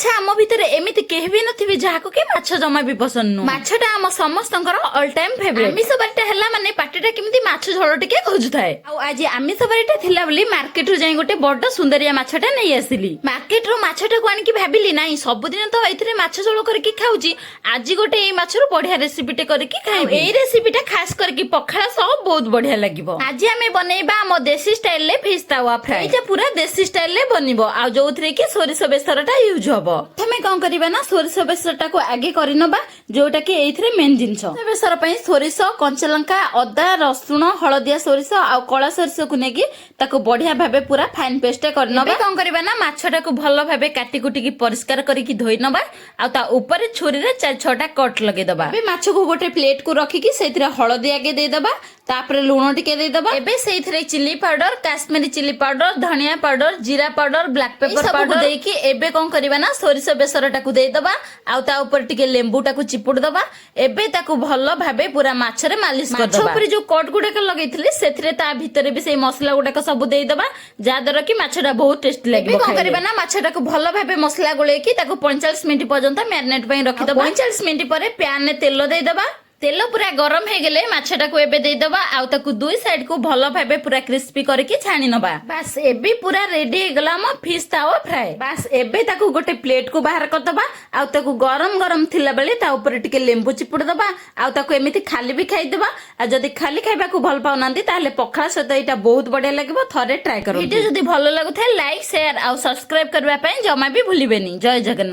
ଆଚ୍ଛା ଆମ ଭିତରେ ଏମିତି କେହି ବି ନଥିବେ ଯାହାକୁ କି ମାଛ ଜମା ବି ପସନ୍ଦ ନୁହଁ। ମାଛଟା ଆମ ସମସ୍ତଙ୍କର ଅଲ ଟାଇମ ଫେଭରେଟ। ଆମିଷ ବାରିଟା ହେଲା ମାନେ ପାଟିଟା କେମିତି ମାଛ ଝୋଳ ଟିକେ ଖୋଜୁଥାଏ। ଆଉ ଆଜି ଆମିଷ ବାରିଟା ଥିଲା ବୋଲି ମାର୍କେଟରୁ ଯାଇ ଗୋଟେ ବଡ ସୁନ୍ଦରିଆ ମାଛଟା ନେଇ ଆସିଲି। ମାର୍କେଟରୁ ମାଛଟାକୁ ଆଣିକି ଭାବିଲି ନାଇଁ ସବୁଦିନ ତ ଏଇଥିରେ ମାଛ ଝୋଳ କରିକି ଖାଉଛି, ଆଜି ଗୋଟେ ଏଇ ମାଛରୁ ବଢିଆ ରେସିପିଟେ କରିକି ଖାଇବି। ଏଇ ରେସିପିଟା ଖାସ କରିକି ପଖାଳ ସହ ବହୁତ ବଢିଆ ଲାଗିବ। ଆଜି ଆମେ ବନେଇବା ଆମ ଦେଶୀ ଷ୍ଟାଇଲରେ ଫିଶ ତାୱା ଫ୍ରାଏ। ଏଇଟା ପୁରା ଦେଶୀ ଷ୍ଟାଇଲରେ ବନିବ ଆଉ ଯୋଉଥିରେ କି ସୋରିଷ ବେସରଟା ୟୁଜ ହବ। ପ୍ରଥମେ କଣ କରିବା ନା ସୋରିଷ ବେସରଟାକୁ ଆଗେ କରିନବା, ଯୋଉଟା କି ଏଇଥିରେ ମେନ୍ ଜିନିଷ। ବେସର ପାଇଁ ସୋରିଷ, କଞ୍ଚାଲଙ୍କା, ଅଦା, ରସୁଣ, ହଳଦିଆ ସୋରିଷ ଆଉ କଳା ସୋରିଷକୁ ନେଇକି ତାକୁ ବଢିଆ ଭାବେ ପୁରା ଫାଇନ ପେଷ୍ଟ କରିନବା। କଣ କରିବା ନା ମାଛଟାକୁ ଭଲ ଭାବେ କାଟି କୁଟିକି ପରିଷ୍କାର କରିକି ଧୋଇ ନବା ଆଉ ତା ଉପରେ ଛୁରୀରେ 4-6ଟା କଟ ଲଗେଇଦବା। ଏବେ ମାଛକୁ ଗୋଟେ ପ୍ଲେଟକୁ ରଖିକି ସେଇଥିରେ ହଳଦୀ ଆଗେ ଦେଇଦବା, ତାପରେ ଲୁଣ ଟିକେ ଦେଇଦବା। ଏବେ ସେଇଥିରେ chilli powder, Kashmiri chilli powder, ଧନିଆ ପାଉଡର, ଜିରା ପାଉଡର, ବ୍ଲାକ ପେପର ପାଉଡର ଦେଇକି ଏବେ କଣ କରିବା ନା ସୋରିଷ ବେସରଟାକୁ ଦେଇଦବା ଆଉ ତା ଉପରେ ଟିକେ ଲେମ୍ବୁଟାକୁ ଚିପୁଡି ଦବା। ଏବେ ତାକୁ ଭଲ ଭାବେ ପୁରା ମାଛରେ ମାଲିସ କରିଦବା। ମାଛ ଉପରେ ଯୋଉ କଟ ଗୁଡାକ ଲଗେଇଥିଲି ସେଥିରେ ତା ଭିତରେ ବି ସେଇ ମସଲା ଗୁଡାକ ସବୁ ଦେଇଦବା, ଯାହା ଦ୍ୱାରା କି ମାଛଟା ବହୁତ ଟେଷ୍ଟି ଲାଗିବ। କଣ କରିବା ନା ମାଛଟାକୁ ଭଲ ଭାବେ ମସଲା ଗୋଳେଇକି ତାକୁ 45 ମିନିଟ୍ ପର୍ଯ୍ୟନ୍ତ ମ୍ୟାରିନେଟ ପାଇଁ ରଖିଦବା। 45 ମିନିଟ୍ ପରେ ପ୍ୟାନରେ ତେଲ ଦେଇଦବା। ତେଲ ପୁରା ଗରମ ହେଇଗଲେ ମାଛଟାକୁ ଏବେ ଦେଇଦବା ଆଉ ତାକୁ ଦୁଇ ସାଇଡ କୁ ଭଲ ଭାବେ ପୁରା କ୍ରିସ୍ପି କରିକି ଛାଣି ନବା। ବାସ୍ ଏବେ ପୁରା ରେଡି ହେଇଗଲା ଆମ ଫିଶ ତାୱା ଫ୍ରାଏ। ବାସ୍ ଏବେ ତାକୁ ଗୋଟେ ପ୍ଲେଟ କୁ ବାହାର କରିଦବା ଆଉ ତାକୁ ଗରମ ଗରମ ଥିଲା ବେଳେ ତା ଉପରେ ଟିକେ ଲେମ୍ବୁ ଚିପୁଡି ଦବା ଆଉ ତାକୁ ଏମିତି ଖାଲି ବି ଖାଇଦବା। ଆଉ ଯଦି ଖାଲି ଖାଇବାକୁ ଭଲ ପାଉନାହାନ୍ତି ତାହେଲେ ପଖାଳ ସହିତ ଏଇଟା ବହୁତ ବଢିଆ ଲାଗିବ, ଥରେ ଟ୍ରାଏ କରନ୍ତୁ। ଭିଡିଓ ଯଦି ଭଲ ଲାଗୁଥାଏ ଲାଇକ୍, ସେୟାର ଆଉ ସବସ୍କ୍ରାଇବ କରିବା ପାଇଁ ଜମା ବି ଭୁଲିବେନି। ଜୟ ଜଗନ୍ନାଥ।